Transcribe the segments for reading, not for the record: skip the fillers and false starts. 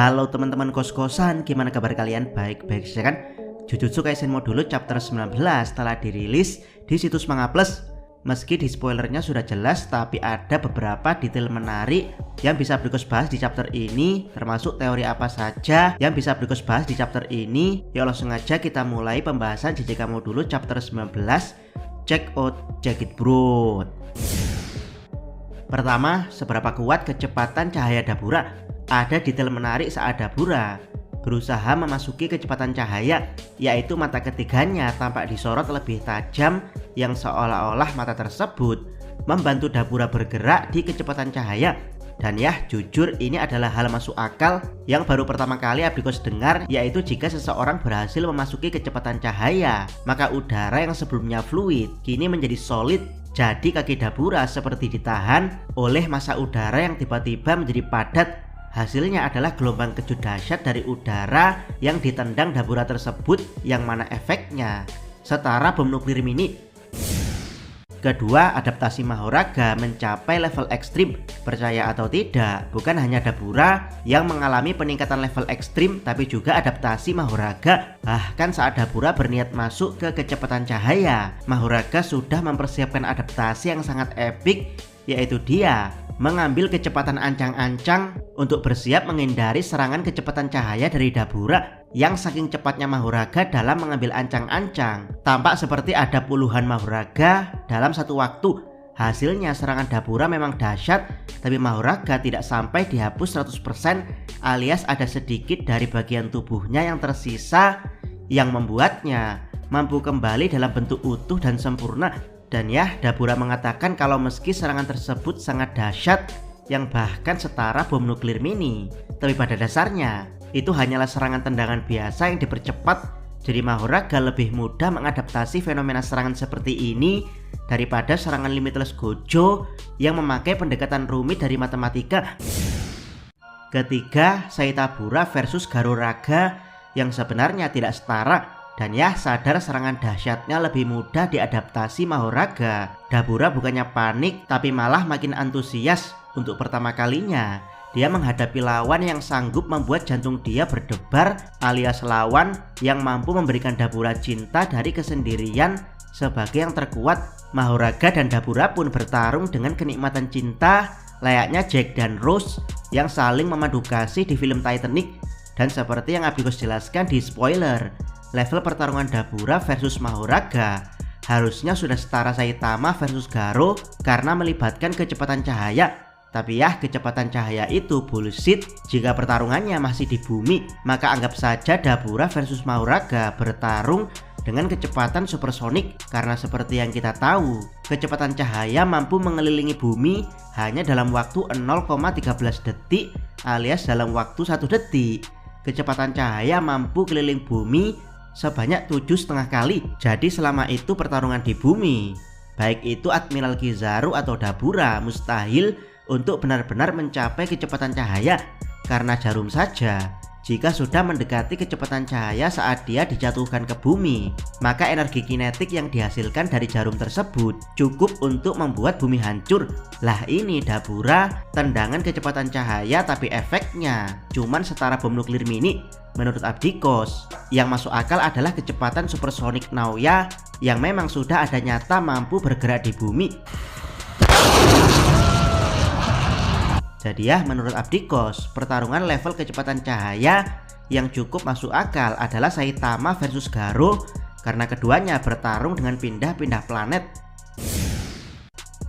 Halo teman-teman kos-kosan, gimana kabar kalian? Baik-baik saja kan? Jujutsu Kaisen Module chapter 19 telah dirilis di situs Manga Plus. Meski di spoilernya sudah jelas, tapi ada beberapa detail menarik yang bisa Brikos bahas di chapter ini, termasuk teori apa saja yang bisa Brikos bahas di chapter ini. Ya langsung aja kita mulai pembahasan JJK Module chapter 19. Check out, check it bro. Pertama, seberapa kuat kecepatan cahaya Dabura? Ada detail menarik saat Dabura berusaha memasuki kecepatan cahaya, yaitu mata ketiganya tampak disorot lebih tajam yang seolah-olah mata tersebut membantu Dabura bergerak di kecepatan cahaya. Dan ya jujur ini adalah hal masuk akal yang baru pertama kali Abdikos dengar, yaitu jika seseorang berhasil memasuki kecepatan cahaya, maka udara yang sebelumnya fluid kini menjadi solid. Jadi kaki Dabura seperti ditahan oleh massa udara yang tiba-tiba menjadi padat. Hasilnya adalah gelombang kejut dahsyat dari udara yang ditendang Dabura tersebut, yang mana efeknya setara bom nuklir mini. Kedua, adaptasi Mahoraga mencapai level ekstrim. Percaya atau tidak, bukan hanya Dabura yang mengalami peningkatan level ekstrim, tapi juga adaptasi Mahoraga. Bahkan saat Dabura berniat masuk ke kecepatan cahaya, Mahoraga sudah mempersiapkan adaptasi yang sangat epik, yaitu dia mengambil kecepatan ancang-ancang untuk bersiap menghindari serangan kecepatan cahaya dari Dabura. Yang saking cepatnya Mahoraga dalam mengambil ancang-ancang, tampak seperti ada puluhan Mahoraga dalam satu waktu. Hasilnya serangan Dabura memang dahsyat, tapi Mahoraga tidak sampai dihapus 100%, alias ada sedikit dari bagian tubuhnya yang tersisa yang membuatnya mampu kembali dalam bentuk utuh dan sempurna. Dan ya, Dabura mengatakan kalau meski serangan tersebut sangat dahsyat, yang bahkan setara bom nuklir mini, tapi pada dasarnya itu hanyalah serangan tendangan biasa yang dipercepat. Jadi Mahoraga lebih mudah mengadaptasi fenomena serangan seperti ini daripada serangan Limitless Gojo yang memakai pendekatan rumit dari matematika. Ketiga, Saitabura versus Garoraga yang sebenarnya tidak setara. Dan ya sadar serangan dahsyatnya lebih mudah diadaptasi Mahoraga, Dabura bukannya panik tapi malah makin antusias. Untuk pertama kalinya dia menghadapi lawan yang sanggup membuat jantung dia berdebar, alias lawan yang mampu memberikan Dabura cinta dari kesendirian sebagai yang terkuat. Mahoraga dan Dabura pun bertarung dengan kenikmatan cinta layaknya Jack dan Rose yang saling memadu kasih di film Titanic. Dan seperti yang Abikos jelaskan di spoiler, level pertarungan Dabura versus Mahoraga harusnya sudah setara Saitama versus Garo karena melibatkan kecepatan cahaya. Tapi ya kecepatan cahaya itu bullshit. Jika pertarungannya masih di bumi, maka anggap saja Dabura versus Mahoraga bertarung dengan kecepatan supersonik. Karena seperti yang kita tahu, kecepatan cahaya mampu mengelilingi bumi hanya dalam waktu 0,13 detik, alias dalam waktu 1 detik. Kecepatan cahaya mampu keliling bumi sebanyak 7,5 kali. Jadi selama itu pertarungan di bumi, baik itu Admiral Kizaru atau Dabura, mustahil untuk benar-benar mencapai kecepatan cahaya. Karena jarum saja, jika sudah mendekati kecepatan cahaya saat dia dijatuhkan ke bumi, maka energi kinetik yang dihasilkan dari jarum tersebut cukup untuk membuat bumi hancur. Lah ini Dabura tendangan kecepatan cahaya tapi efeknya cuman setara bom nuklir mini. Menurut Abdikos, yang masuk akal adalah kecepatan supersonik Naoya yang memang sudah ada nyata mampu bergerak di bumi. Jadi ya menurut Abdikos, pertarungan level kecepatan cahaya yang cukup masuk akal adalah Saitama versus Garo, karena keduanya bertarung dengan pindah-pindah planet.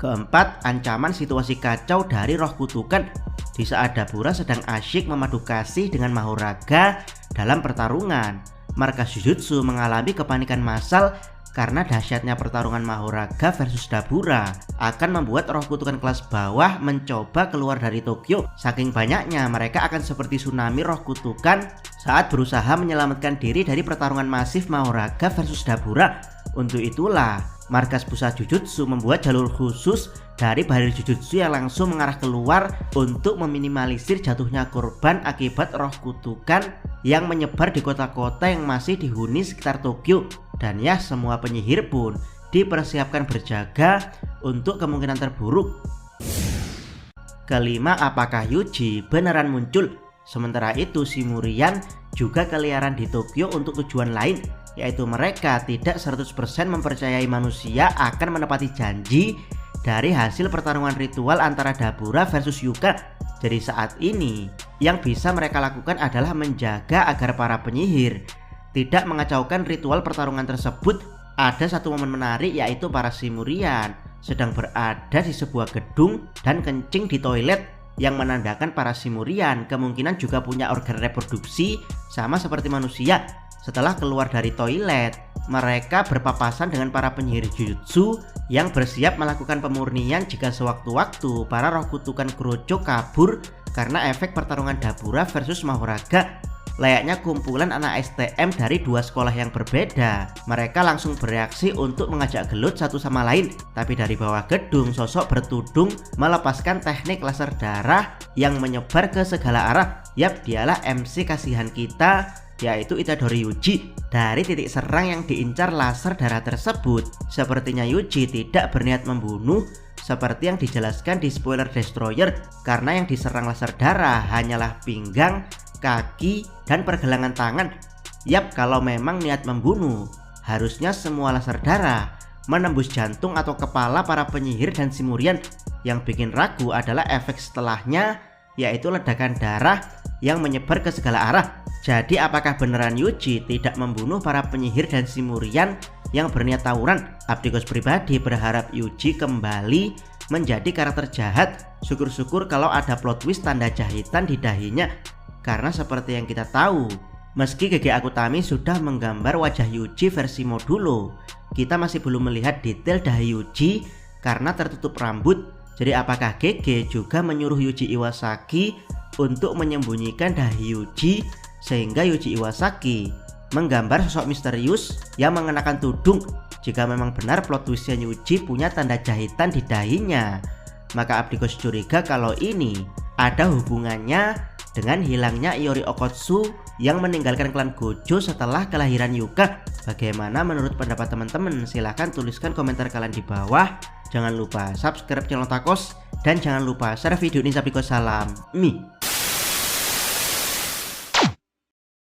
Keempat, ancaman situasi kacau dari roh kutukan. Di saat Dabura sedang asyik memadu kasih dengan Mahoraga dalam pertarungan, markas Jujutsu mengalami kepanikan massal karena dahsyatnya pertarungan Mahoraga versus Dabura akan membuat roh kutukan kelas bawah mencoba keluar dari Tokyo. Saking banyaknya, mereka akan seperti tsunami roh kutukan saat berusaha menyelamatkan diri dari pertarungan masif Mahoraga versus Dabura. Untuk itulah markas pusat Jujutsu membuat jalur khusus dari Barir Jujutsu yang langsung mengarah keluar untuk meminimalisir jatuhnya korban akibat roh kutukan yang menyebar di kota-kota yang masih dihuni sekitar Tokyo. Dan ya semua penyihir pun dipersiapkan berjaga untuk kemungkinan terburuk. Kelima, apakah Yuji beneran muncul? Sementara itu Shimurian juga keliaran di Tokyo untuk tujuan lain, yaitu mereka tidak 100% mempercayai manusia akan menepati janji dari hasil pertarungan ritual antara Dabura versus Yuka. Jadi saat ini yang bisa mereka lakukan adalah menjaga agar para penyihir tidak mengacaukan ritual pertarungan tersebut. Ada satu momen menarik, yaitu para Shimurian sedang berada di sebuah gedung dan kencing di toilet, yang menandakan para Shimurian kemungkinan juga punya organ reproduksi sama seperti manusia. Setelah keluar dari toilet, mereka berpapasan dengan para penyihir Jujutsu yang bersiap melakukan pemurnian jika sewaktu-waktu para roh kutukan Kurocho kabur karena efek pertarungan Dabura versus Mahoraga. Layaknya kumpulan anak STM dari dua sekolah yang berbeda, mereka langsung bereaksi untuk mengajak gelut satu sama lain. Tapi dari bawah gedung, sosok bertudung melepaskan teknik laser darah yang menyebar ke segala arah. Yap, dialah MC kasihan kita, yaitu Itadori Yuji. Dari titik serang yang diincar laser darah tersebut, sepertinya Yuji tidak berniat membunuh seperti yang dijelaskan di spoiler Destroyer, karena yang diserang laser darah hanyalah pinggang, kaki, dan pergelangan tangan. Yap, kalau memang niat membunuh, harusnya semua laser darah menembus jantung atau kepala para penyihir dan Shimurian. Yang bikin ragu adalah efek setelahnya, yaitu ledakan darah yang menyebar ke segala arah. Jadi apakah beneran Yuji tidak membunuh para penyihir dan Shimurian yang berniat tawuran? Abdikos pribadi berharap Yuji kembali menjadi karakter jahat. Syukur-syukur kalau ada plot twist tanda jahitan di dahinya. Karena seperti yang kita tahu, meski GG Akutami sudah menggambar wajah Yuji versi modulo, kita masih belum melihat detail dahi Yuji karena tertutup rambut. Jadi apakah GG juga menyuruh Yuji Iwasaki untuk menyembunyikan dahi Yuji, sehingga Yuji Iwasaki menggambar sosok misterius yang mengenakan tudung? Jika memang benar plot twistnya Yuji punya tanda jahitan di dahinya, maka Abdikos curiga kalau ini ada hubungannya dengan hilangnya Iori Okotsu yang meninggalkan klan Gojo setelah kelahiran Yuka. Bagaimana menurut pendapat teman-teman? Silahkan tuliskan komentar kalian di bawah. Jangan lupa subscribe channel Otakos dan jangan lupa share video ini. Abdikos salam Mi.